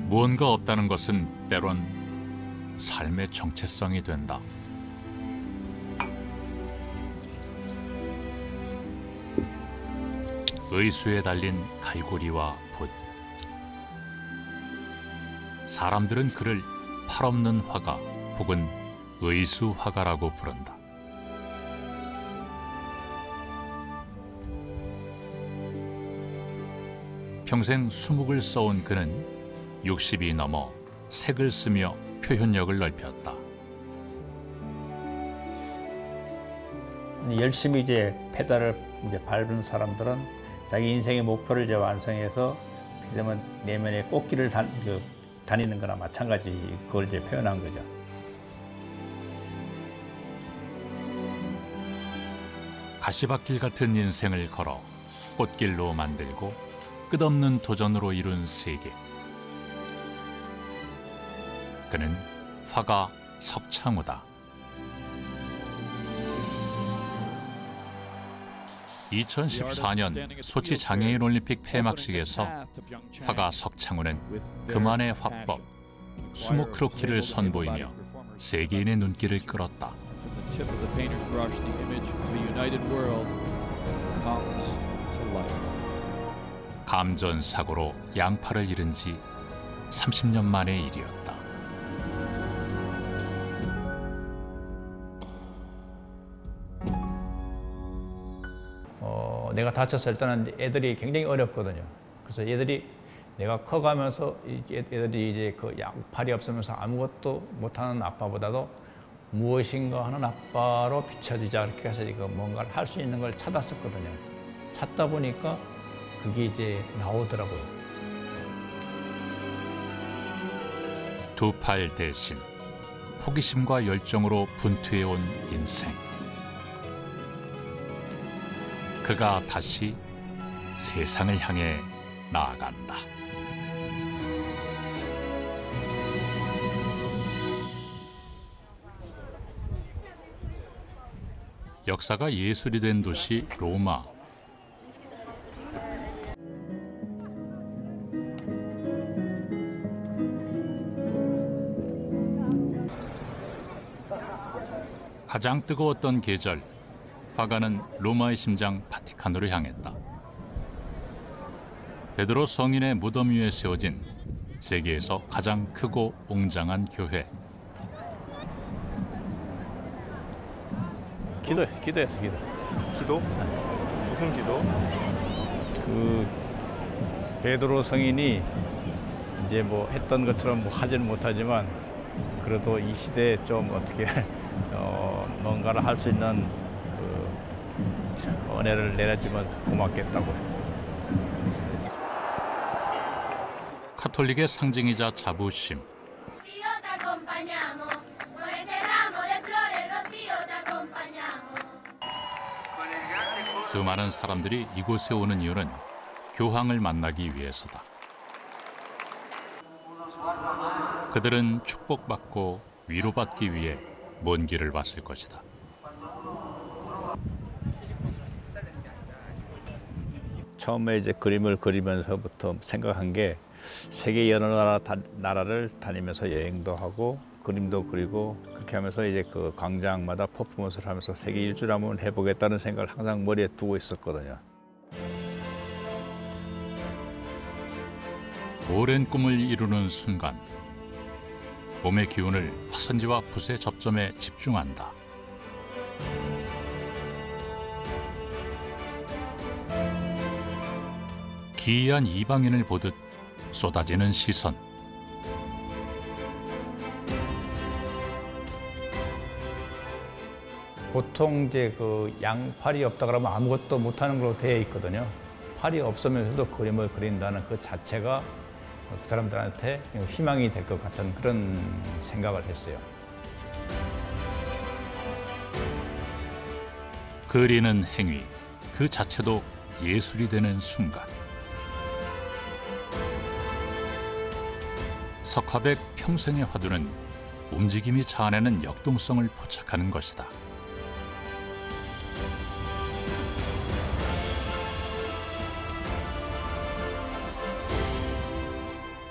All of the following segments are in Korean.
무언가 없다는 것은 때론 삶의 정체성이 된다. 의수에 달린 갈고리와 붓. 사람들은 그를 팔없는 화가 혹은 의수 화가라고 부른다. 평생 수묵을 써온 그는 60이 넘어 색을 쓰며 표현력을 넓혔다. 열심히 이제 페달을 이제 밟은 사람들은 자기 인생의 목표를 이제 완성해서 어떻게 보면 내면의 꽃길을 다니는 거나 마찬가지 그걸 이제 표현한 거죠. 가시밭길 같은 인생을 걸어 꽃길로 만들고 끝없는 도전으로 이룬 세계. 그는 화가 석창호다. 2014년 소치 장애인 올림픽 폐막식에서 화가 석창호는 그만의 화법, 수묵 크로키를 선보이며 세계인의 눈길을 끌었다. 감전사고로 양팔을 잃은 지 30년 만의 일이었다. 내가 다쳤을 때는 애들이 굉장히 어렵거든요. 그래서 애들이 내가 커가면서 애들이 이제 그 양팔이 없으면서 아무것도 못하는 아빠보다도 무엇인가 하는 아빠로 비춰지자 이렇게 해서 이거 뭔가를 할 수 있는 걸 찾았었거든요. 찾다 보니까 그게 이제 나오더라고요. 두 팔 대신 호기심과 열정으로 분투해온 인생. 그가 다시 세상을 향해 나아간다. 역사가 예술이 된 도시 로마. 가장 뜨거웠던 계절, 화가는 로마의 심장 바티칸으로 향했다. 베드로 성인의 무덤 위에 세워진 세계에서 가장 크고 웅장한 교회. 기도했어, 기도. 기도? 무슨 기도? 그 베드로 성인이 이제 뭐 했던 것처럼 뭐 하지는 못하지만 그래도 이 시대에 좀 어떻게 뭔가를 할 수 있는 그 은혜를 내려주면 고맙겠다고. 카톨릭의 상징이자 자부심. 수많은 사람들이 이곳에 오는 이유는 교황을 만나기 위해서다. 그들은 축복받고 위로받기 위해 먼 길을 왔을 것이다. 처음에 이제 그림을 그리면서부터 생각한 게 세계 여러 나라를 다니면서 여행도 하고 그림도 그리고 그렇게 하면서 이제 그 광장마다 퍼포먼스를 하면서 세계 일주를 한번 해보겠다는 생각을 항상 머리에 두고 있었거든요. 오랜 꿈을 이루는 순간 몸의 기운을 화선지와 붓의 접점에 집중한다. 기이한 이방인을 보듯 쏟아지는 시선. 보통 이제 그 양팔이 없다 그러면 아무것도 못하는 걸로 되어 있거든요. 팔이 없으면서도 그림을 그린다는 그 자체가 그 사람들한테 희망이 될 것 같은 그런 생각을 했어요. 그리는 행위, 그 자체도 예술이 되는 순간. 석화백 평생의 화두는 움직임이 자아내는 역동성을 포착하는 것이다.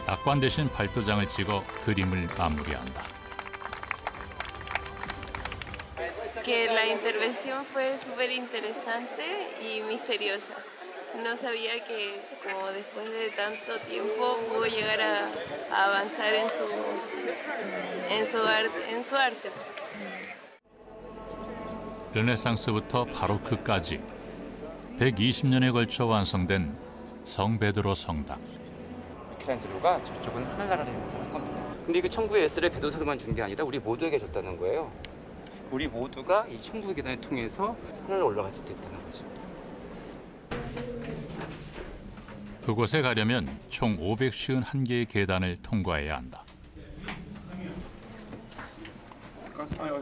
낙관 대신 발도장을 찍어 그림을 마무리한다. Que la intervención fue súper interesante y misteriosa. No sabía que como después de tanto tiempo pudo llegar a avanzar en su arte. 르네상스부터 바로크까지 120년에 걸쳐 완성된 성 베드로 성당. 미켈란젤로가 저쪽은 하늘나라를 연상한 겁니다. 근데 그 천국의 열쇠를 베드로사도만 준 게 아니라 우리 모두에게 줬다는 거예요. 우리 모두가 이 천국의 계단을 통해서 하늘에 올라갈 수도 있다는 거죠. 그곳에 가려면 총 551개의 계단을 통과해야 한다.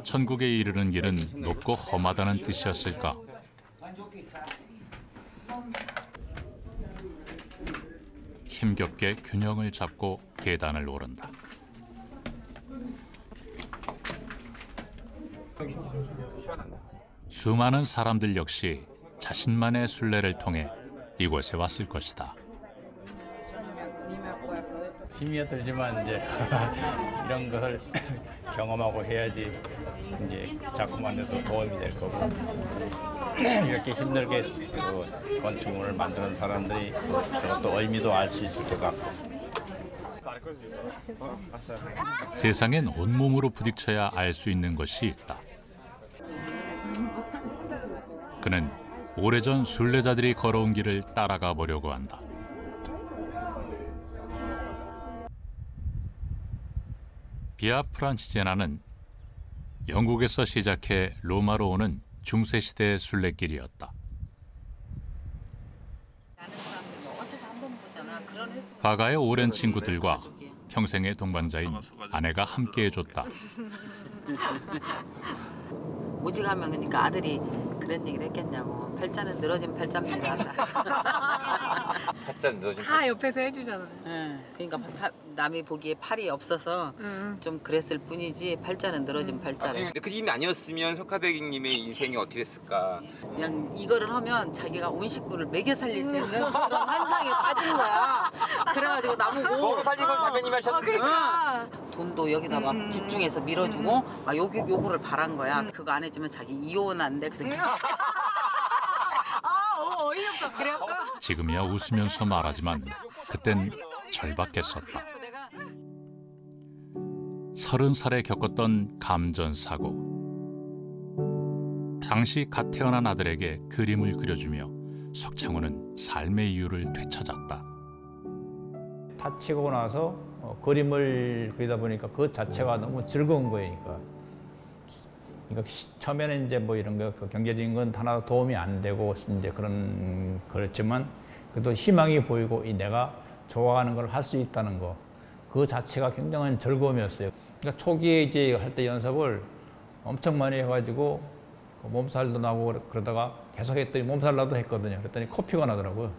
천국에 이르는 길은 높고 험하다는 뜻이었을까? 힘겹게 균형을 잡고 계단을 오른다. 수많은 사람들 역시 자신만의 순례를 통해 이곳에 왔을 것이다. 힘이 들지만 이제 이런 것을 경험하고 해야지 이제 작품한테도 도움이 될 거고 이렇게 힘들게 그 건축물을 만드는 사람들이 또 의미도 알 수 있을 것 같고. 세상엔 온몸으로 부딪혀야 알 수 있는 것이 있다. 그는 오래전 순례자들이 걸어온 길을 따라가 보려고 한다. 비아 프란치제나는 영국에서 시작해 로마로 오는 중세시대의 순례길이었다. 화가의 오랜 친구들과 평생의 동반자인 아내가 함께해줬다. 오직하면 그러니까 아들이 그런 얘기를 했겠냐고. 팔자는 늘어진 팔자입니다. 팔자는 늘어진 다 옆에서 해주잖아요. 그러니까 남이 보기에 팔이 없어서 좀 그랬을 뿐이지 팔자는 늘어진 팔자래. 근데 그 힘이 아니었으면 석가백님의 인생이 어떻게 됐을까? 그냥 이거를 하면 자기가 온 식구를 먹여 살릴 수 있는 그런 환상에 빠진 거야. 그래가지고 나보고 먹어 살린 건 자매님이 하셨는데. 돈도 여기다 막 집중해서 밀어주고 막 요거를 바란 거야. 그거 안 해주면 자기 이혼한대. 그래서 어이없다. 그래갖고 지금이야 웃으면서 말하지만 그땐 절박했었다. 30살에 겪었던 감전사고. 당시 갓 태어난 아들에게 그림을 그려주며 석창호는 삶의 이유를 되찾았다. 다치고 나서 그림을 그리다 보니까 그 자체가 너무 즐거운 거니까. 그러니까 처음에는 이제 뭐 이런 거 경제적인 건 하나도 도움이 안 되고 이제 그렇지만 그래도 희망이 보이고 내가 좋아하는 걸 할 수 있다는 거, 그 자체가 굉장한 즐거움이었어요. 그러니까 초기에 이제 할 때 연습을 엄청 많이 해가지고 몸살도 나고 그러다가 계속 했더니 몸살 나도 했거든요. 그랬더니 코피가 나더라고요.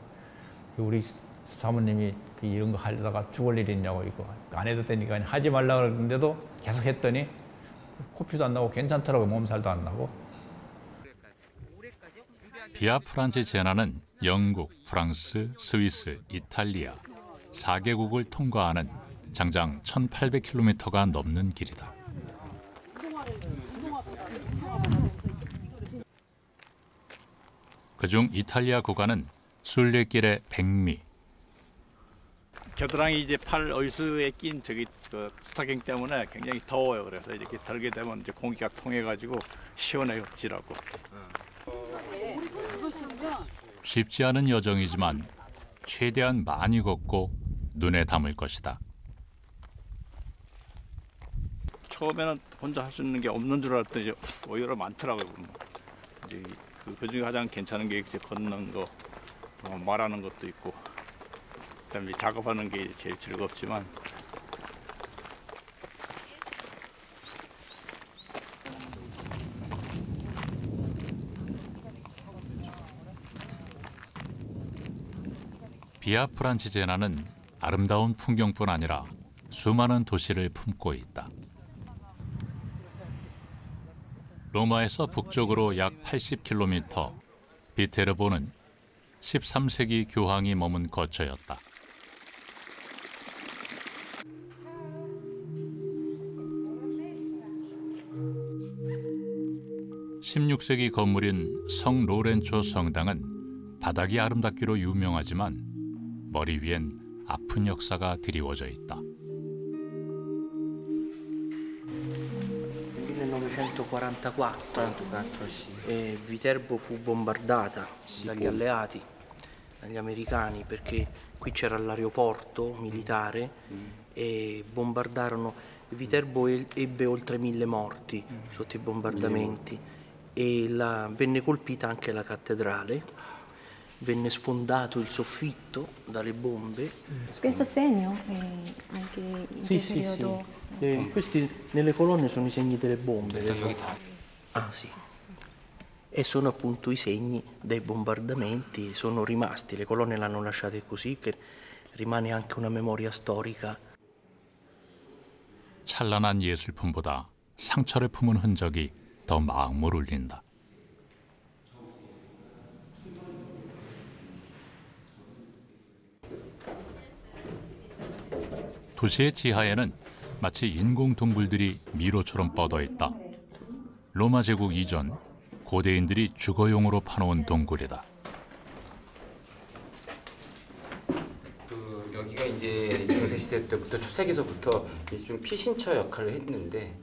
우리 사모님이 이런 거 하려다가 죽을 일이 있냐고 이거 안 해도 되니까 하지 말라 그랬는데도 계속 했더니 코피도 안 나고 괜찮더라고요. 몸살도 안 나고. 비아 프란치제나는 영국, 프랑스, 스위스, 이탈리아 4개국을 통과하는 장장 1,800km가 넘는 길이다. 그중 이탈리아 구간은 순례길의 백미. 겨드랑이 이제 팔 얼수에 낀 그 스타킹 때문에 굉장히 더워요. 그래서 이렇게 덜게 되면 이제 공기가 통해가지고 시원해요, 지라고. 쉽지 않은 여정이지만 최대한 많이 걷고 눈에 담을 것이다. 처음에는 혼자 할 수 있는 게 없는 줄 알았더니 오히려 많더라고요. 이제 그 중에 가장 괜찮은 게 이제 걷는 거, 말하는 것도 있고, 그다음에 작업하는 게 제일 즐겁지만. 비아 프란치제나는 아름다운 풍경뿐 아니라 수많은 도시를 품고 있다. 로마에서 북쪽으로 약 80km, 비테르보는 13세기 교황이 머문 거처였다. 16세기 건물인 성 로렌초 성당은 바닥이 아름답기로 유명하지만 머리 위엔 아픈 역사가 드리워져 있다. 1944 Viterbo fu bombardata dagli alleati, dagli americani, perché qui c'era l'aeroporto militare e bombardarono. Viterbo ebbe oltre 1000 morti sotto i bombardamenti e venne colpita anche la cattedrale, venne sfondato il soffitto dalle bombe. Questo segno anche in quel periodo? Sì. Questi nelle colonne sono i segni delle bombe. Ah sì. E sono appunto i segni dei bombardamenti, sono rimasti, le colonne l'hanno lasciate così, che rimane anche una memoria storica. 찬란한 예술품보다 상처를 품은 흔적이 더 마음을 울린다. 도시의 지하에는 마치 인공 동굴들이 미로처럼 뻗어 있다. 로마 제국 이전 고대인들이 주거용으로 파놓은 동굴이다. 여기가 이제 중세 시대 때부터 초세기서부터 좀 피신처 역할을 했는데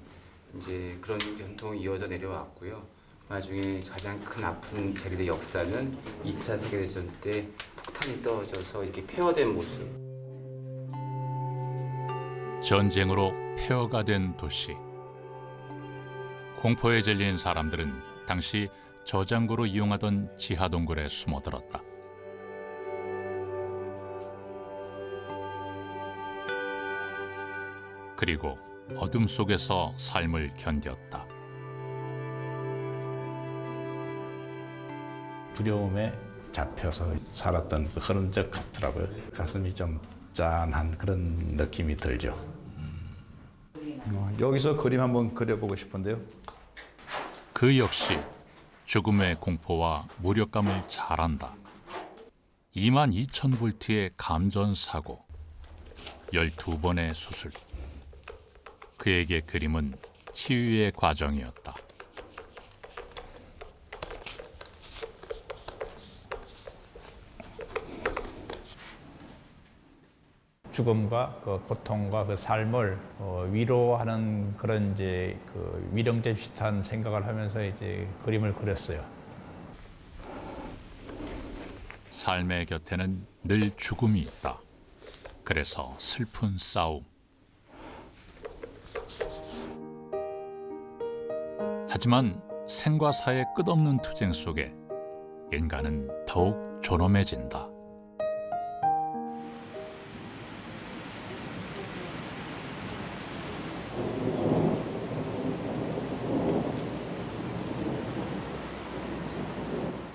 이제 그런 전통이 이어져 내려왔고요. 나중에 가장 큰 아픈 세계대 역사는 2차 세계대전 때 폭탄이 떨어져서 이렇게 폐허된 모습. 전쟁으로 폐허가 된 도시. 공포에 질린 사람들은 당시 저장고로 이용하던 지하 동굴에 숨어들었다. 그리고 어둠 속에서 삶을 견뎠다. 두려움에 잡혀서 살았던 그런 적 같더라고요. 가슴이 좀 짠한 그런 느낌이 들죠. 여기서 그림 한번 그려보고 싶은데요. 그 역시 죽음의 공포와 무력감을 잘 안다. 22,000볼트의 감전사고, 12번의 수술. 그에게 그림은 치유의 과정이었다. 죽음과 그 고통과 그 삶을 위로하는 그런 이제 그 위령제 비슷한 생각을 하면서 이제 그림을 그렸어요. 삶의 곁에는 늘 죽음이 있다. 그래서 슬픈 싸움. 하지만 생과 사의 끝없는 투쟁 속에 인간은 더욱 존엄해진다.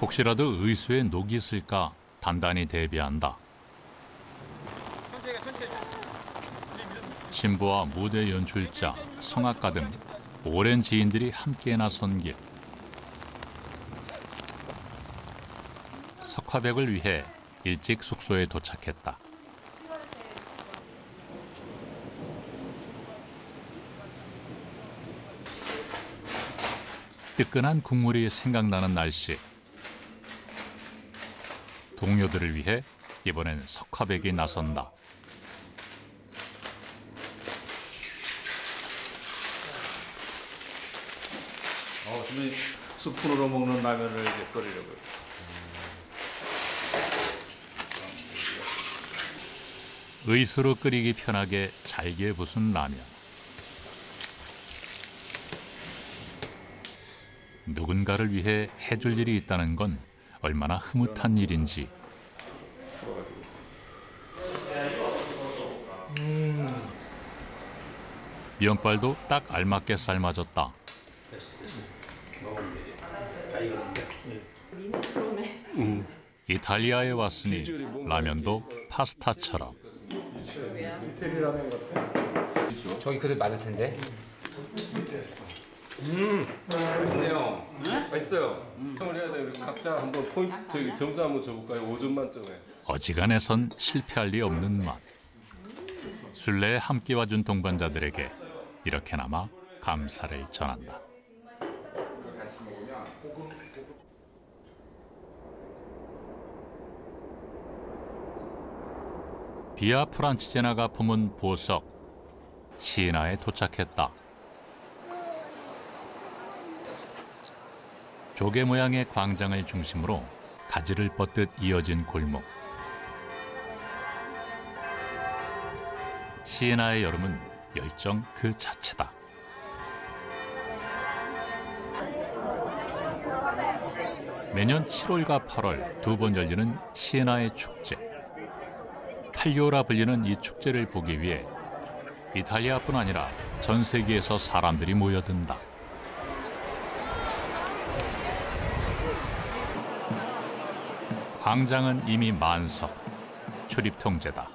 혹시라도 의수에 녹이 있을까 단단히 대비한다. 신부와 무대 연출자, 성악가 등 오랜 지인들이 함께 나선 길. 석화백을 위해 일찍 숙소에 도착했다. 뜨끈한 국물이 생각나는 날씨. 동료들을 위해 이번엔 석화백이 나선다. 저는 스푼으로 먹는 라면을 이제 끓이려고요. 의수로 끓이기 편하게 잘게 부순 라면. 누군가를 위해 해줄 일이 있다는 건 얼마나 흐뭇한 일인지. 면발도 딱 알맞게 삶아졌다. 이탈리아에 왔으니 라면도 파스타처럼. 이태리 라면 같아. 저기 그릇 많을 텐데. 맛있네요. 맛있어요. 을 해야 돼. 우리 각자 한번 포인트 저기 점수 한번 줘볼까요? 5점 만점에. 어지간해선 실패할 리 없는 맛. 순례에 함께 와준 동반자들에게 이렇게나마 감사를 전한다. 같이 먹으면 비아 프란치제나가 품은 보석, 시에나에 도착했다. 조개 모양의 광장을 중심으로 가지를 뻗듯 이어진 골목. 시에나의 여름은 열정 그 자체다. 매년 7월과 8월 두 번 열리는 시에나의 축제. 팔리오라 불리는 이 축제를 보기 위해 이탈리아뿐 아니라 전 세계에서 사람들이 모여든다. 광장은 이미 만석, 출입 통제다.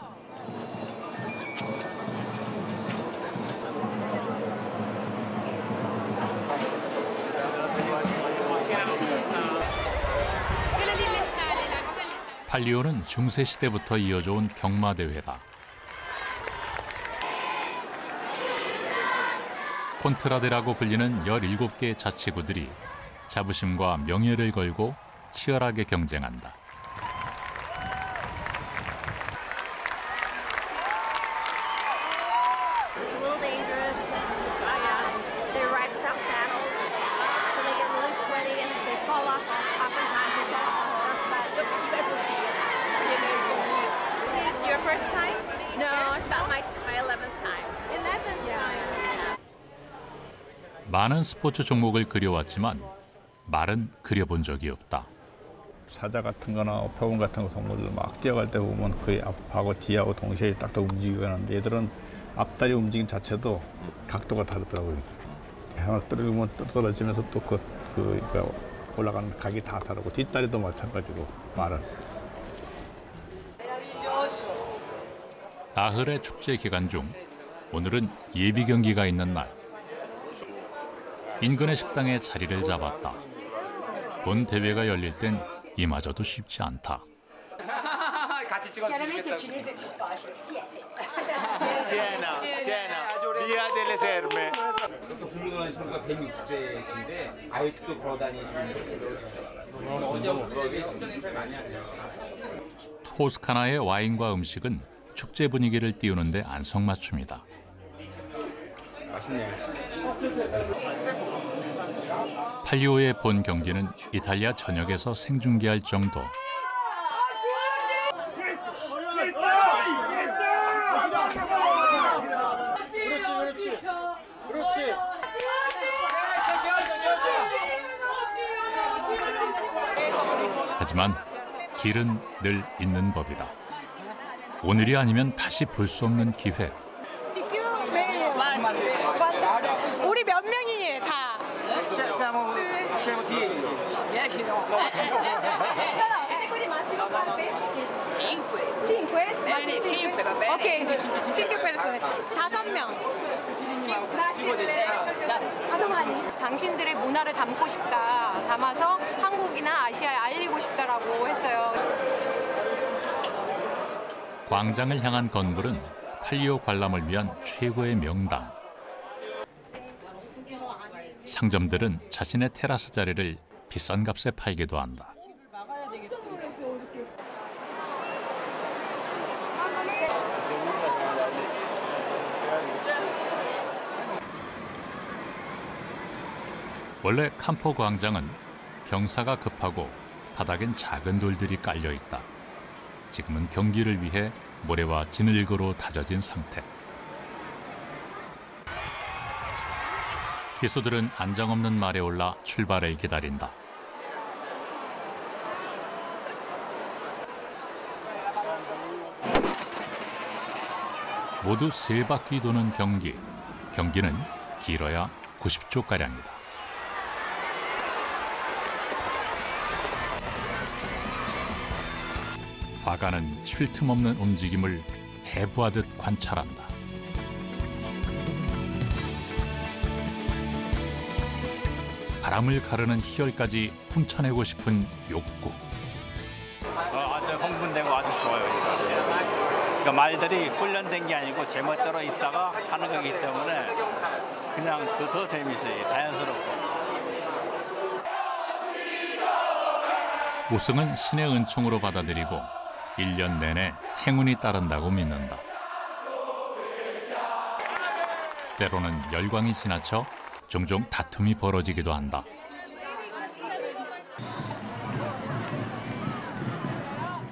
팔리오는 중세 시대부터 이어져 온 경마대회다. 콘트라데라고 불리는 17개의 자치구들이 자부심과 명예를 걸고 치열하게 경쟁한다. 많은 스포츠 종목을 그려왔지만 말은 그려본 적이 없다. 사자 같은 거나 표범 같은 거 동물들 막 뛰어갈 때 보면 거의 앞하고 뒤하고 동시에 딱딱 움직이고 하는데 얘들은 앞다리 움직임 자체도 각도가 다르더라고요. 하나 떨어지면 떨어지면서 또 올라가는 각이 다 다르고 뒷다리도 마찬가지고 말은. 나흘의 축제 기간 중 오늘은 예비 경기가 있는 날. 인근의 식당에 자리를 잡았다. 본 대회가 열릴 땐 이마저도 쉽지 않다. 같이 찍었으면 좋겠다. Siena, Via delle Terme. 훌륭한 신부가 106세인데 아직도 걸어다니시는 어제 많이 하세요. 토스카나의 와인과 음식은 축제 분위기를 띄우는데 안성맞춤이다. 맛있네. 팔리오의 본 경기는 이탈리아 전역에서 생중계할 정도. 그렇지. 하지만 길은 늘 있는 법이다. 오늘이 아니면 다시 볼 수 없는 기회. 우리 몇 명이 다? Siamo 10. 오케이, 5 persone. 5명. 당신들의 문화를 담고 싶다. 담아서 한국이나 아시아에 알리고 싶다라고 했어요. 광장을 향한 건물은 팔리오 관람을 위한 최고의 명당. 상점들은 자신의 테라스 자리를 비싼 값에 팔기도 한다. 원래 캄포 광장은 경사가 급하고 바닥엔 작은 돌들이 깔려 있다. 지금은 경기를 위해 모래와 진흙으로 다져진 상태. 기수들은 안장 없는 말에 올라 출발을 기다린다. 모두 3바퀴 도는 경기. 경기는 길어야 90초가량이다. 화가는 쉴 틈 없는 움직임을 해부하듯 관찰한다. 바람을 가르는 희열까지 훔쳐내고 싶은 욕구. 아주 흥분되고 아주 좋아요. 그러니까 말들이 훈련된 게 아니고 제멋대로 있다가 하는 거기 때문에 그냥 더 재밌어요. 자연스럽고. 우승은 신의 은총으로 받아들이고 1년 내내 행운이 따른다고 믿는다. 때로는 열광이 지나쳐 종종 다툼이 벌어지기도 한다.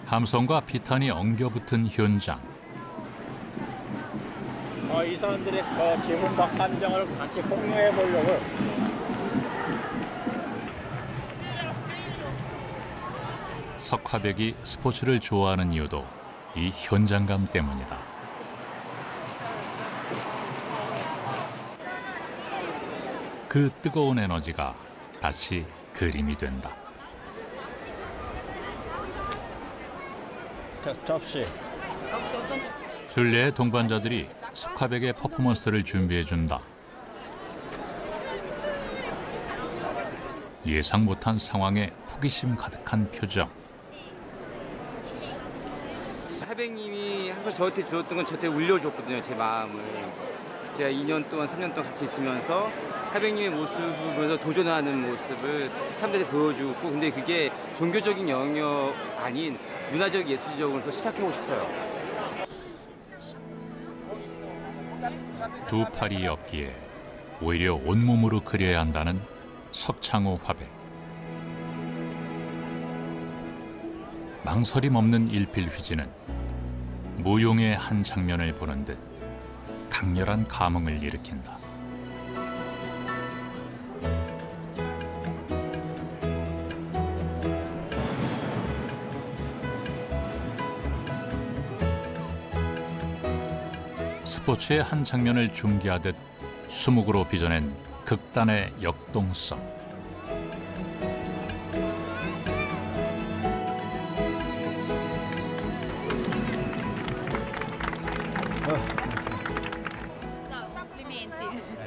함성과 비탄이 엉겨붙은 현장. 이 사람들의 기분과 감정을 같이 공유해 보려고. 석화백이 스포츠를 좋아하는 이유도 이 현장감 때문이다. 그 뜨거운 에너지가 다시 그림이 된다. 접시. 순례의 동반자들이 석화백의 퍼포먼스를 준비해준다. 예상 못한 상황에 호기심 가득한 표정. 하백님이 항상 저한테 주었던 건 저한테 울려줬거든요, 제 마음을. 제가 2년 동안, 3년 동안 같이 있으면서 하백님의 모습을 보면서 도전하는 모습을 사람들한테 보여주고, 근데 그게 종교적인 영역 아닌 문화적 예술적으로서 시작하고 싶어요. 두 팔이 없기에 오히려 온몸으로 그려야 한다는 석창호 화백. 망설임 없는 일필휘지는 무용의 한 장면을 보는 듯 강렬한 감흥을 일으킨다. 스포츠의 한 장면을 중계하듯 수묵으로 빚어낸 극단의 역동성.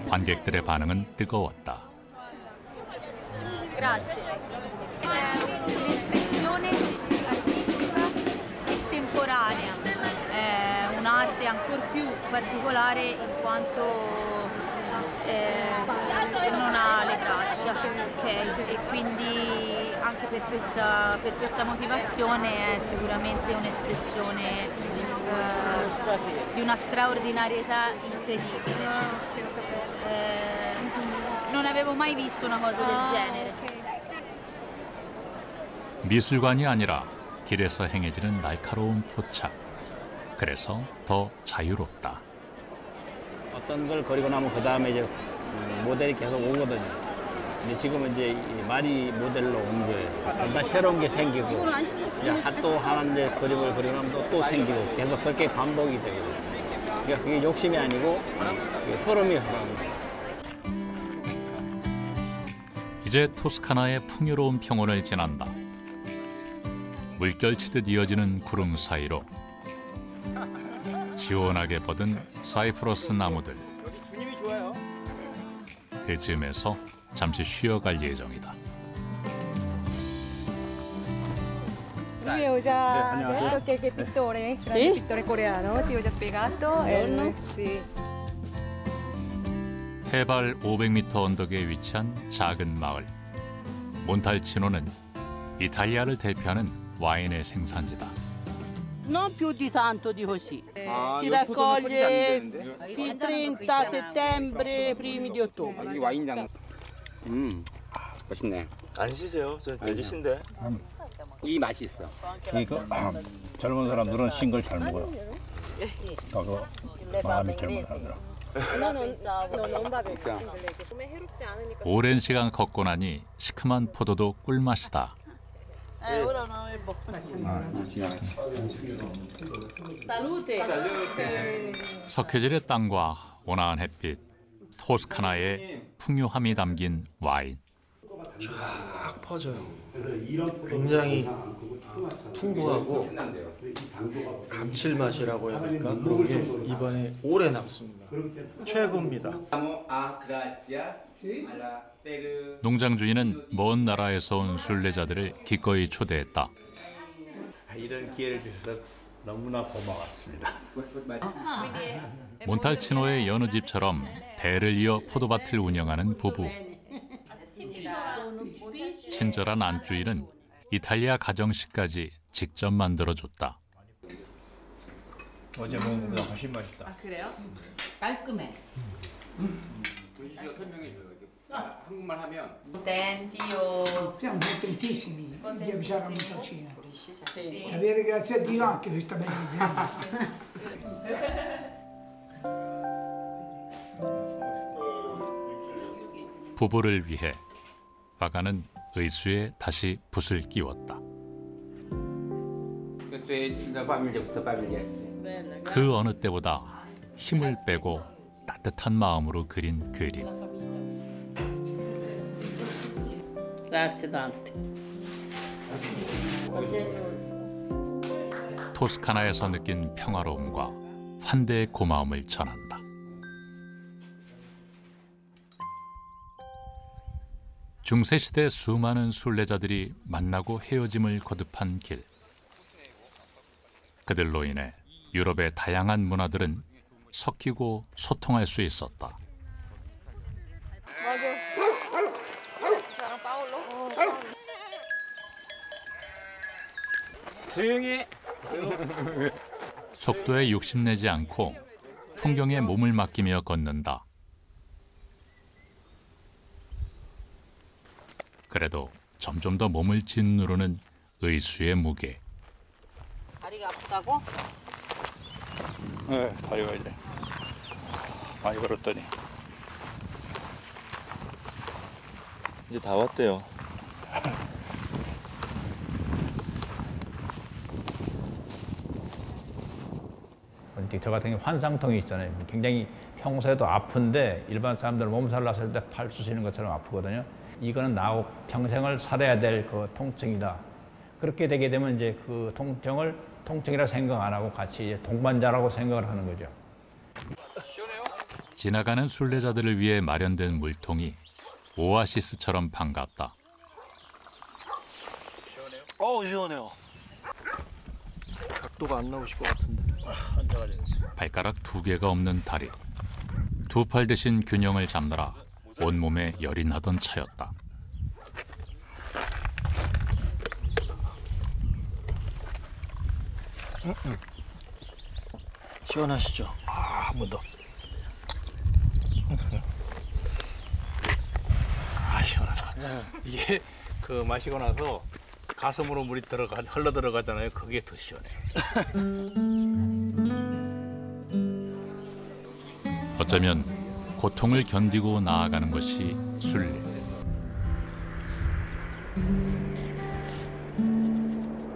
관객들의 반응은 뜨거웠다. Grazie. È un'espressione artistica estemporanea, è un'arte ancor più particolare in quanto non ha le braccia, okay? E quindi anche per questa motivazione è sicuramente un'espressione di una straordinarietà incredibile. Non avevo mai visto una cosa del genere. 미술관이 아니라 길에서 행해지는 날카로운 포착. 그래서 더 자유롭다. 어떤 걸 그리고 나면 그 다음에 이제 모델이 계속 오거든요. 근데 지금은 이제 많이 모델로 온 거예요. 뭔가 새로운 게 생기고 이제 또 하나 이제 그림을 그리고 나면 또 생기고 계속 그렇게 반복이 돼요. 그러니까 그게 욕심이 아니고 흐름이 흐릅니다. 이제 토스카나의 풍요로운 평원을 지난다. 물결치듯 이어지는 구름 사이로 시원하게 뻗은 사이프러스 나무들. 그 즈음에서 잠시 쉬어갈 예정이다. Lui ho già detto che è pittore, grande pittore coreano, ti ho già spiegato. Sì. 해발 500m 언덕에 위치한 작은 마을. 몬탈치노는 이탈리아를 대표하는 와인의 생산지다. Non più di tanto di così. Si raccoglie il 30 settembre, primi di ottobre. 이 와인장. 맛있네. 안 시세요? 저 내기신데. 이 맛이 있어. 이거 젊은 사람들은 신 걸 잘 먹어요. 더 마음이 젊은 사람들은. 오랜 시간 걷고 나니 시큼한 포도도 꿀맛이다. 석회질의 땅과 온화한 햇빛, 토스카나의 풍요함이 담긴 와인. 쫙 퍼져요. 굉장히 풍부하고 감칠맛이라고 해야 될까? 그런 게 입안에 오래 남습니다. 최고입니다. 농장 주인은 먼 나라에서 온 순례자들을 기꺼이 초대했다. 이런 기회를 주셔서 너무나 고마웠습니다. 몬탈치노의 여느 집처럼 대를 이어 포도밭을 운영하는 부부. 친절한 안주인은 이탈리아 가정식까지 직접 만들어줬다. 어제 먹은 것보다 훨씬 맛있다. 아 그래요? 깔끔해. 분식이가 설명해줘요. 한국말 하면 Contentio. Siamo contentissimi di avvisare la Montalcina. Sì. E avere grazie a Dio anche questa bella azienda. 부부를 위해 화가는 의수에 다시 붓을 끼웠다. 그 어느 때보다 힘을 빼고 따뜻한 마음으로 그린 그림. Grazie tante. 토스카나에서 느낀 평화로움과 환대의 고마움을 전한다. 중세시대 수많은 순례자들이 만나고 헤어짐을 거듭한 길. 그들로 인해 유럽의 다양한 문화들은 섞이고 소통할 수 있었다. 조용히. 속도에 욕심내지 않고 풍경에 몸을 맡기며 걷는다. 그래도 점점 더 몸을 짓누르는 의수의 무게. 다리가 아프다고? 네, 다리가 이제 많이 걸었더니 이제 다 왔대요. 저 같은 경우 환상통이 있잖아요. 굉장히 평소에도 아픈데 일반 사람들 몸살 났을 때 팔 쑤시는 것처럼 아프거든요. 이거는 나하고 평생을 살아야 될 그 통증이다. 그렇게 되게 되면 이제 그 통증을 통증이라 생각 안 하고 같이 동반자라고 생각을 하는 거죠. 지나가는 순례자들을 위해 마련된 물통이 오아시스처럼 반갑다. 시원해요. 각도가 안 나오실 것 같은데. 발가락 2개가 없는 다리. 두 팔 대신 균형을 잡느라 온몸에 열이 나던 차였다. 시원하시죠? 한 번 더. 시원하다. 이게 그 마시고 나서 가슴으로 물이 흘러 들어가잖아요. 그게 더 시원해요. 어쩌면 고통을 견디고 나아가는 것이 순례.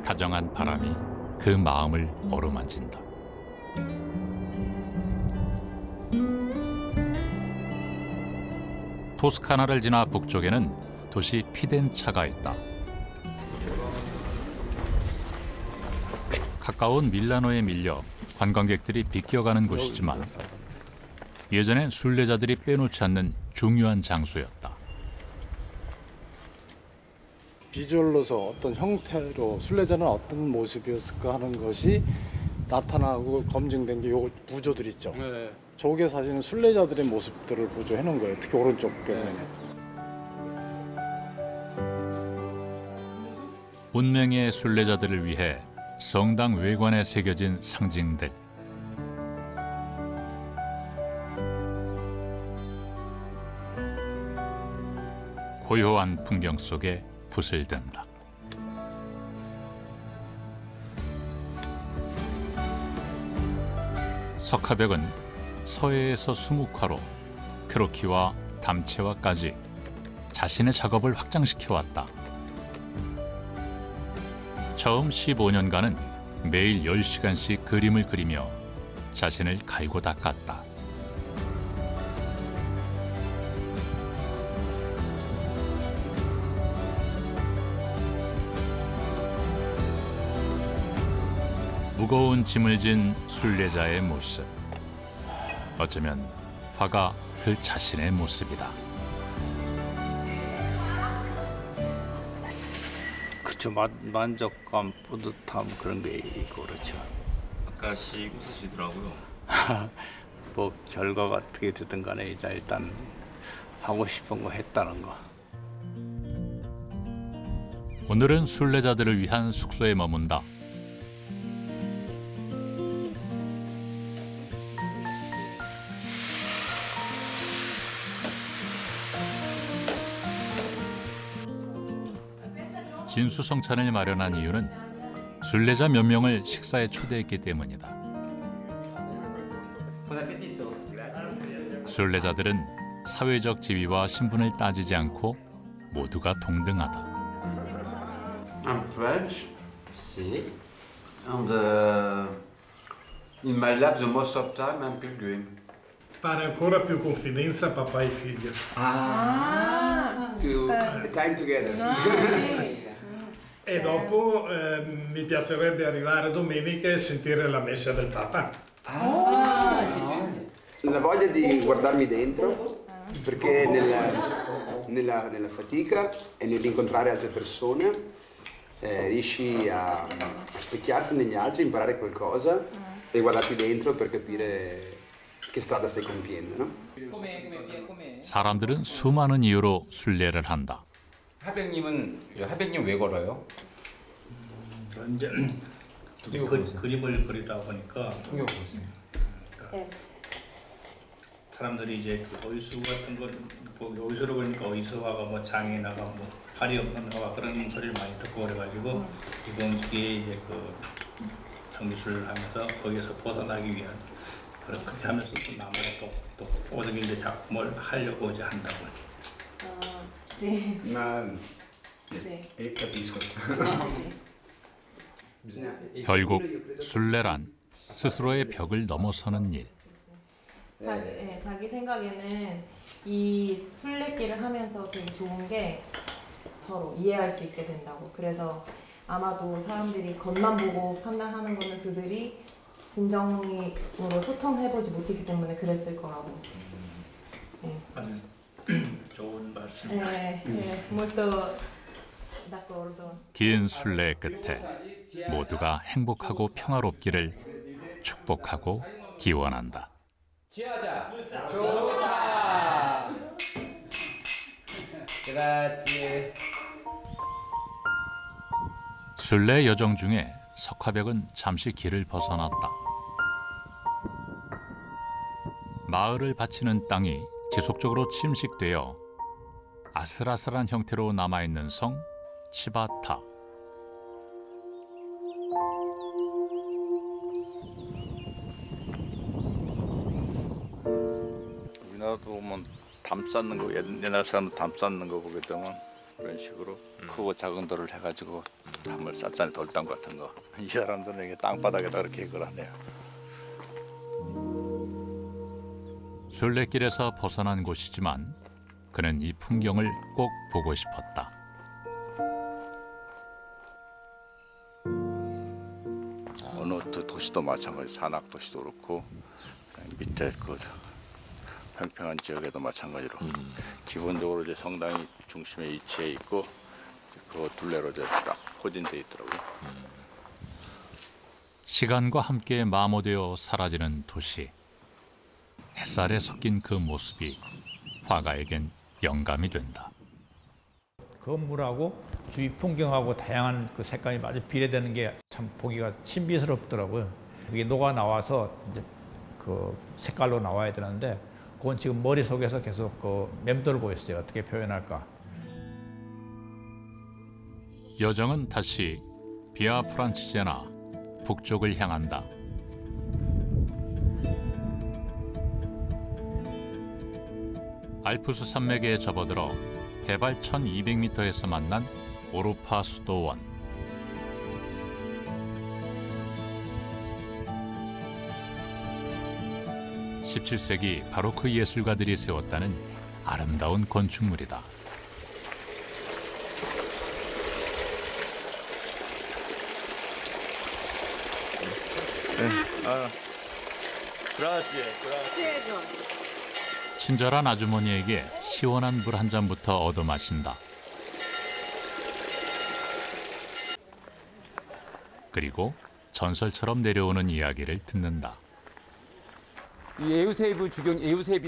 다정한 바람이 그 마음을 어루만진다. 토스카나를 지나 북쪽에는 도시 피덴차가 있다. 가까운 밀라노에 밀려 관광객들이 비껴가는 곳이지만 예전엔 순례자들이 빼놓지 않는 중요한 장소였다. 비주얼로서 어떤 형태로 순례자는 어떤 모습이었을까 하는 것이 나타나고 검증된 게 요 구조들 있죠. 네. 저게 사실은 순례자들의 모습들을 보조해 놓은 거예요. 특히 오른쪽 부분에. 운명의 순례자들을 위해 성당 외관에 새겨진 상징들. 고요한 풍경 속에 붓을 든다. 석화벽은 서해에서 수묵화로 크로키와 담채화까지 자신의 작업을 확장시켜왔다. 처음 15년간은 매일 10시간씩 그림을 그리며 자신을 갈고 닦았다. 무거운 짐을 진 순례자의 모습. 어쩌면 화가 그 자신의 모습이다. 그쵸, 만족감, 뿌듯함 그런 게 있고 그렇죠. 아까씩 웃으시더라고요. 뭐 결과가 어떻게 되든 간에 일단 하고 싶은 거 했다는 거. 오늘은 순례자들을 위한 숙소에 머문다. 진수성찬을 마련한 이유는 순례자 몇 명을 식사에 초대했기 때문이다. 순례자들은 사회적 지위와 신분을 따지지 않고 모두가 동등하다. I'm French, si. And in my life, the most of time, I'm pilgrim. Fare ancora più confidenza papà e figlia. Time together. E dopo mi piacerebbe arrivare domenica e sentire la messa del Papa. La voglia di guardarmi dentro, perché nella fatica e nell'incontrare altre persone riesci a specchiarti negli altri, imparare qualcosa e guardarti dentro per capire che strada stai compiendo, no? 사람들은 수많은 이유로 순례를 한다. 하백님 왜 걸어요? 이제 그림을 그리다 보니까 사람들이 이제 그 어이수 같은 거, 뭐 어이수로 보니까 어이수화가 뭐 장애나가 뭐 팔이 없는 화가 그런 소리를 많이 듣고 그래가지고 이번 기회에 이제 그 정기술을 하면서 거기에서 벗어나기 위한 그렇게 하면서 또 나무가 또 오직 이제 작품을 하려고 이제 한다고. Sì. Capisco. 결국 순례란 스스로의 벽을 넘어서는 일. 자기 생각에는 이 순례길을 하면서 되게 좋은 게 서로 이해할 수 있게 된다고. 그래서 아마도 사람들이 겉만 보고 판단하는 거는 그들이 진정으로 소통해보지 못했기 때문에 그랬을 거라고. 아주 좋은 말씀. molto d'accordo. 긴 순례 끝에 모두가 행복하고 평화롭기를 축복하고 기원한다. 취하자. 좋다. 그렇지. 순례 여정 중에 석화벽은 잠시 길을 벗어났다. 마을을 바치는 땅이 지속적으로 침식되어 아슬아슬한 형태로 남아있는 성 치바타. 우리나라도 보면 담 쌓는 거 옛날 사람들 담 쌓는 거 보게 되면 그런 식으로 크고 작은 돌을 해가지고 담을 쌓잖아요. 돌담 같은 거. 이 사람들은 이게 땅바닥에다 그렇게 그걸 하네요. 순례길에서 벗어난 곳이지만 그는 이 풍경을 꼭 보고 싶었다. 어느 도시도 마찬가지, 산악 도시도 그렇고 밑에 그 평평한 지역에도 마찬가지로 기본적으로 이제 성당이 중심에 위치해 있고 그 둘레로 이제 딱 포진돼 있더라고요. 시간과 함께 마모되어 사라지는 도시. 햇살에 섞인 그 모습이 화가에겐 영감이 된다. 건물하고 주위 풍경하고 다양한 그 색감이 아주 비례되는 게 참 보기가 신비스럽더라고요. 그게 녹아 나와서 이제 그 색깔로 나와야 되는데 그건 지금 머릿속에서 계속 그 맴돌고 있어요. 어떻게 표현할까. 여정은 다시 비아 프란치제나 북쪽을 향한다. 알프스 산맥에 접어들어 해발 1200m에서 만난 오르파 수도원. 17세기 바로크 예술가들이 세웠다는 아름다운 건축물이다. 친절한 아주머니에게 시원한 물 한 잔부터 얻어 마신다. 그리고 전설처럼 내려오는 이야기를 듣는다. 이 에우세비오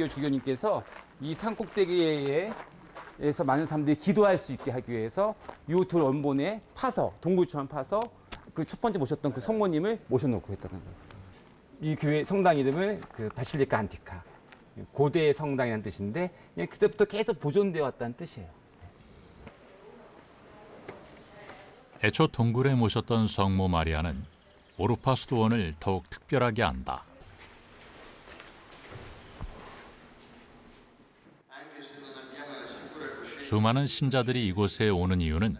주교님께서 이 산꼭대기에 에서 많은 사람들이 기도할 수 있게 하기 위해서 이 돌 원본에 파서 동굴처럼 파서 그 첫 번째 모셨던 그 성모님을 모셔놓고 했다는 거예요. 이 교회 성당 이름은 그 바실리카 안티카, 고대 성당이라는 뜻인데 그냥 그때부터 계속 보존되어 왔다는 뜻이에요. 애초 동굴에 모셨던 성모 마리아는 오르파 수도원을 더욱 특별하게 안다. 수많은 신자들이 이곳에 오는 이유는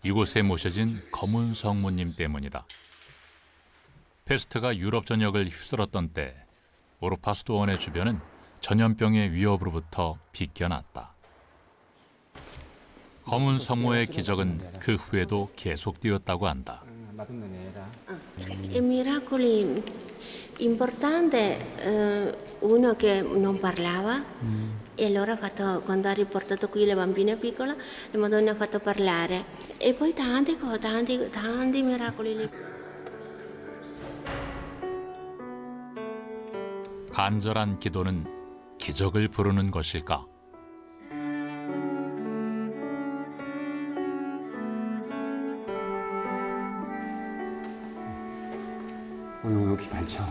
이곳에 모셔진 검은 성모님 때문이다. 페스트가 유럽 전역을 휩쓸었던 때 오르파 수도원의 주변은 전염병의 위협으로부터 비껴났다. 검은 성모의 기적은 그 후에도 계속되었다고 한다. I miracoli importante, uno che non parlava e allora ha fatto, quando ha riportato qui le bambine piccole, la Madonna ha fatto parlare e poi tante cose, tanti miracoli lì. 간절한 기도는 기적을 부르는 것일까? 여기 많죠.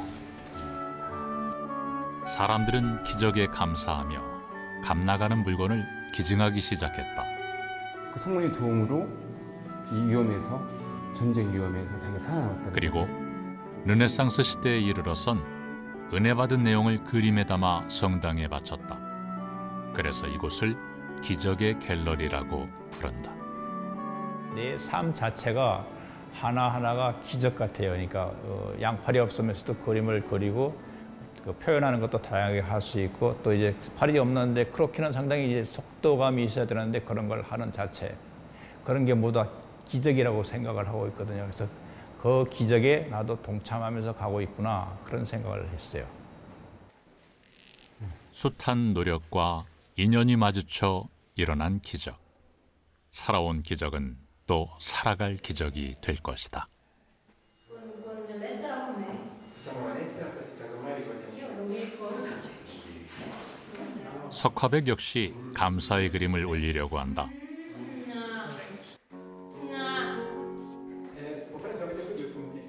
사람들은 기적에 감사하며 값나가는 물건을 기증하기 시작했다. 그 성모님 도움으로 이 위험에서 전쟁 위험에서 자기가 살아남았다. 그리고 르네상스 시대에 이르러선 은혜 받은 내용을 그림에 담아 성당에 바쳤다. 그래서 이곳을 기적의 갤러리라고 부른다. 내 삶 자체가 하나하나가 기적 같아요. 그러니까 양팔이 없으면서도 그림을 그리고 그 표현하는 것도 다양하게 할 수 있고 또 이제 팔이 없는데 크로키는 상당히 이제 속도감이 있어야 되는데 그런 걸 하는 자체 그런 게 모두 기적이라고 생각을 하고 있거든요. 그래서 그 기적에 나도 동참하면서 가고 있구나 그런 생각을 했어요. 숱한 노력과 인연이 마주쳐 일어난 기적. 살아온 기적은 또 살아갈 기적이 될 것이다. 석화백 역시 감사의 그림을 올리려고 한다.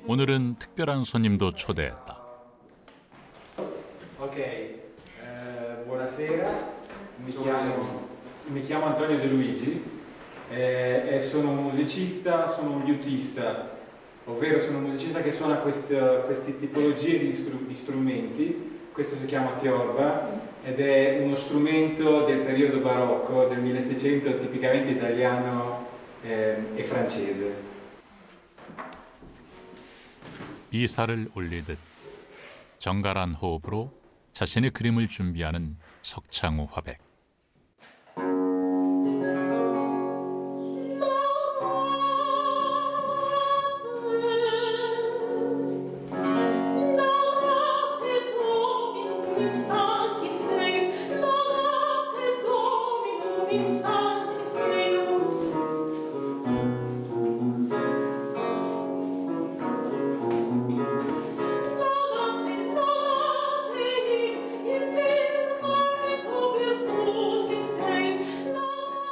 오늘은 특별한 손님도 초대했다. Buonasera, mi chiamo Antonio De Luigi e sono un musicista, sono un liutista, ovvero sono un musicista che suona queste tipologie di strumenti. Questo si chiama teorba ed è uno strumento del periodo barocco, del 1600, tipicamente italiano e francese. 이사를 올리듯 정갈한 호흡으로 자신의 그림을 준비하는 석창호 화백.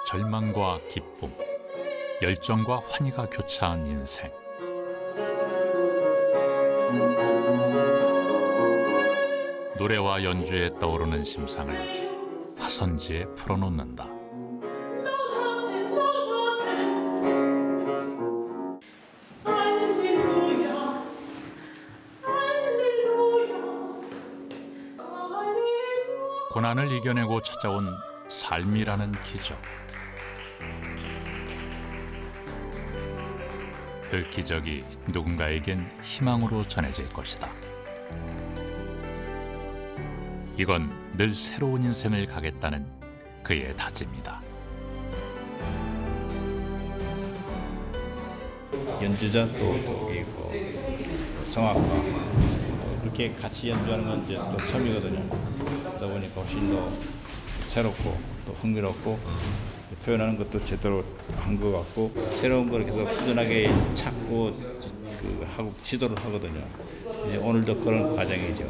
절망과 기쁨, 열정과 환희가 교차한 인생. 노래와 연주에 떠오르는 심상을 화선지에 풀어놓는다. 고난을 이겨내고 찾아온 삶이라는 기적. 그 기적이 누군가에겐 희망으로 전해질 것이다. 이건 늘 새로운 인생을 가겠다는 그의 다짐이다. 연주자 또 성악가 그렇게 같이 연주하는 건 이제 또 처음이거든요. 그러다 보니까 훨씬 더 새롭고 또 흥미롭고 표현하는 것도 제대로 한 것 같고 새로운 걸 계속 꾸준하게 찾고 하고 시도를 하거든요. 이제 오늘도 그런 과정이죠.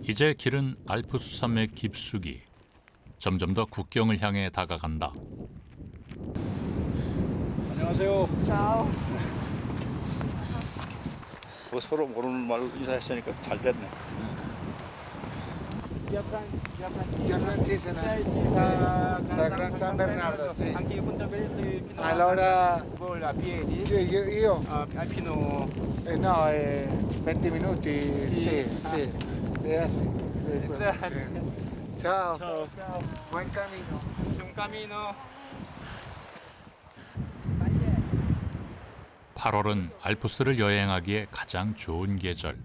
이제 길은 알프스 산맥 깊숙이 점점 더 국경을 향해 다가간다. 안녕하세요. Ciao. 뭐 서로 모르는 말로 인사했으니까 잘 됐네. Via Francese, da Gran San Bernardo, sì. Anche io Puntabese fino Allora, a piedi? io? Fino... no, 20 minuti, sì. Sì. Sì. Ciao. Ciao. Buon cammino. Buon cammino. 8월은 알프스를 여행하기에 가장 좋은 계절.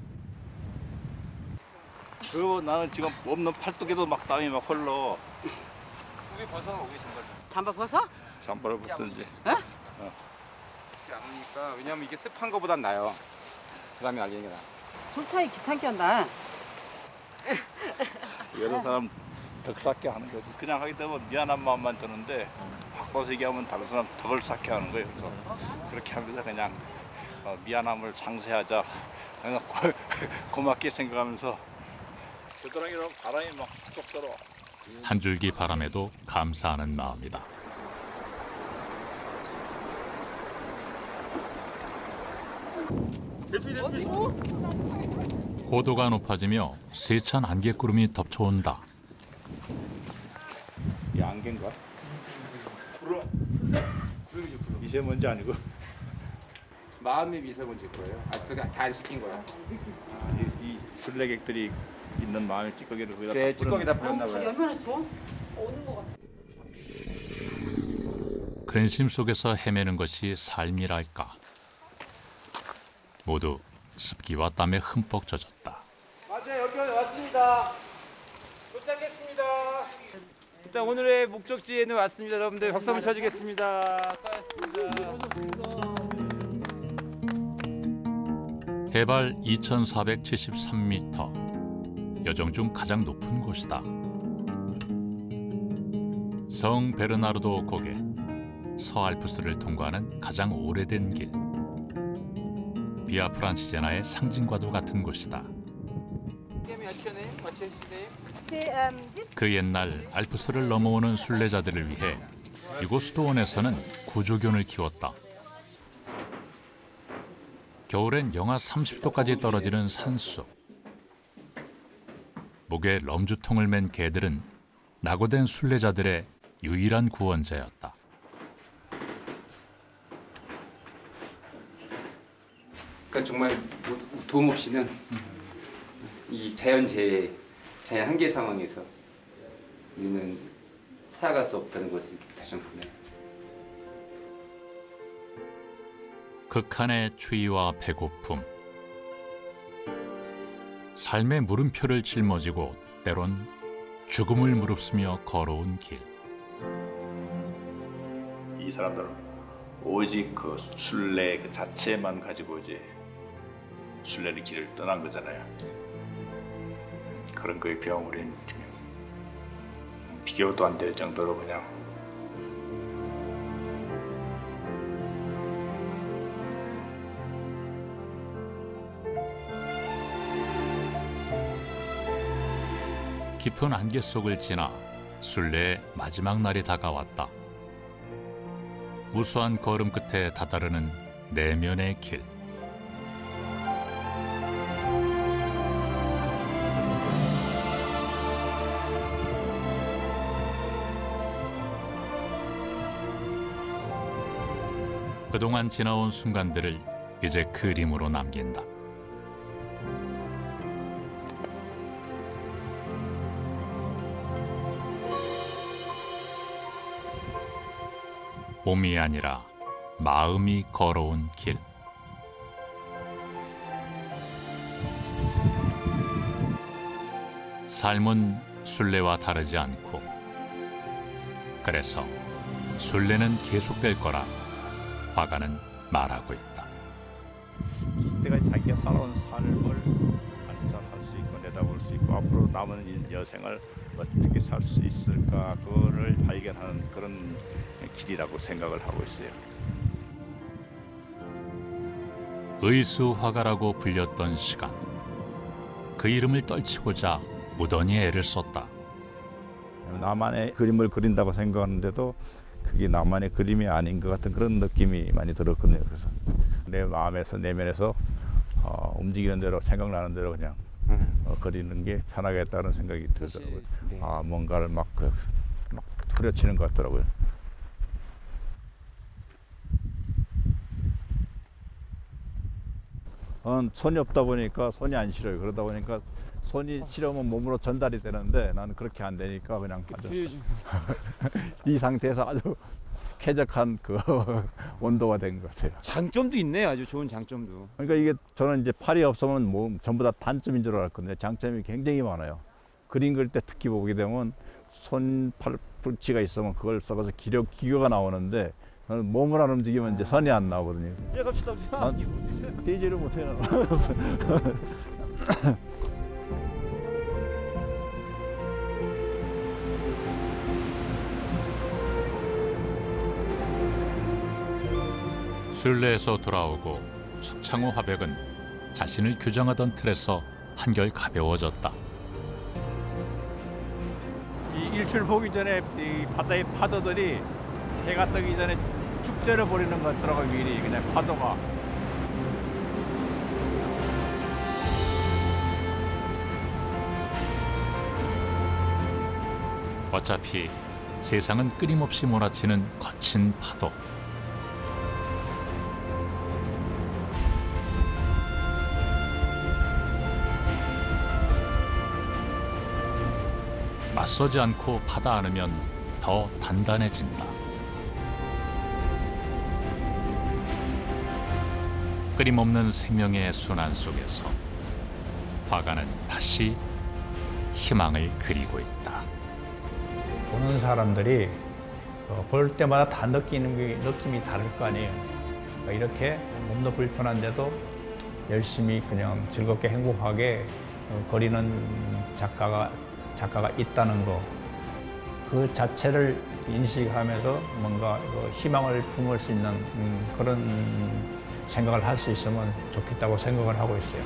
그리고 나는 지금 없는 팔뚝에도 막 땀이 막 흘러. 우리 벗어, 우리 잠바. 잠바 벗어? 잠바를 벗든지. 어? 그렇지 않으니까 왜냐면 이게 습한 거보단 나아요. 그다음에 알리는 게 나아. 손 차이 귀찮게 한다. 여러 사람 덕 쌓게 하는 거지. 그냥 하게 되면 미안한 마음만 드는데 바꿔서 얘기하면 다른 사람 덕을 쌓게 하는 거예요. 그래서 그렇게 하면서 그냥 미안함을 상쇄하자. 그냥 고맙게 생각하면서 겨드랑이로 바람이 막 쏙 들어. 한 줄기 바람에도 감사하는 마음이다. 고도가 높아지며 세찬 안개구름이 덮쳐온다. 이 안개인가? 구름. 미세먼지 아니고. 마음의 미세먼지일 거예요. 아직도 다 안 식힌 거야. 이 순례객들이 있는 마음의 찌꺼기를 거기다 네, 찌꺼기다 뿌렸나 봐요. 얼마나 좋아? 오는 거 같아. 근심 속에서 헤매는 것이 삶이랄까. 모두 습기와 땀에 흠뻑 젖었다. 맞아요, 여기 왔습니다. 도착했습니다. 일단 오늘의 목적지에는 왔습니다. 여러분들 박수 한번 쳐주겠습니다. 수고하셨습니다. 해발 2,473m. 여정 중 가장 높은 곳이다. 성 베르나르도 고개, 서알프스를 통과하는 가장 오래된 길. 비아 프란치제나의 상징과도 같은 곳이다. 그 옛날 알프스를 넘어오는 순례자들을 위해 이곳 수도원에서는 구조견을 키웠다. 겨울엔 영하 30도까지 떨어지는 산속. 목에 럼주통을 맨 개들은 낙오된 순례자들의 유일한 구원자였다. 그러니까 정말 도움 없이는 이 자연재해, 자연 한계 상황에서 우리는 살아갈 수 없다는 것을 다시 한번 보네요. 극한의 추위와 배고픔, 삶의 물음표를 짊어지고 때론 죽음을 무릅쓰며 걸어온 길. 이 사람들은 오직 그 순례 그 자체만 가지고 이제 순례의 길을 떠난 거잖아요. 그런 거에 비하면 우리는 지금 비교도 안 될 정도로 그냥 깊은 안개 속을 지나 순례의 마지막 날이 다가왔다. 무수한 걸음 끝에 다다르는 내면의 길. 그동안 지나온 순간들을 이제 그림으로 남긴다. 몸이 아니라 마음이 걸어온 길. 삶은 순례와 다르지 않고, 그래서 순례는 계속될 거라 화가는 말하고 있다. 이때까지 자기가 살아온 삶을 관찰할 수 있고 내다볼 수 있고 앞으로 남은 여생을 어떻게 살 수 있을까 그거를 발견하는 그런 길이라고 생각을 하고 있어요. 의수 화가라고 불렸던 시간. 그 이름을 떨치고자 무던히 애를 썼다. 나만의 그림을 그린다고 생각하는데도 그게 나만의 그림이 아닌 것 같은 그런 느낌이 많이 들었거든요. 그래서 내 마음에서 내면에서 움직이는 대로 생각나는 대로 그냥 그리는 게 편하겠다는 생각이 들더라고요. 네. 뭔가를 막 후려치는 것 같더라고요. 손이 없다 보니까 손이 안 시려요. 그러다 보니까 손이 시려면 몸으로 전달이 되는데 나는 그렇게 안 되니까 그냥 아주 이 상태에서 아주 쾌적한 그 온도가 된 것 같아요. 장점도 있네, 아주 좋은 장점도. 그러니까 이게 저는 이제 팔이 없으면 뭐 전부 다 단점인 줄 알았거든요. 장점이 굉장히 많아요. 그림 그릴 때 특히 보게 되면 손, 팔, 풀치가 있으면 그걸 썩어서 기교가 나오는데 몸을 안 움직이면 이제 선이 안 나오거든요. 이제 갑시다. DJ를 못해요. 순례에서 돌아오고 숙창호 화백은 자신을 규정하던 틀에서 한결 가벼워졌다. 이 일출 보기 전에 이 바다의 파도들이 해가 뜨기 전에 축제를 벌이는 것 같더라고요. 미리 그냥 파도가. 어차피 세상은 끊임없이 몰아치는 거친 파도. 맞서지 않고 받아 안으면 더 단단해진다. 끊임없는 생명의 순환 속에서 화가는 다시 희망을 그리고 있다. 보는 사람들이 볼 때마다 다 느낌이 다를 거 아니에요. 그러니까 이렇게 몸도 불편한데도 열심히 그냥 즐겁게 행복하게 그리는 작가가 있다는 거, 그 자체를 인식하면서 뭔가 희망을 품을 수 있는 그런 생각을 할 수 있으면 좋겠다고 생각을 하고 있어요.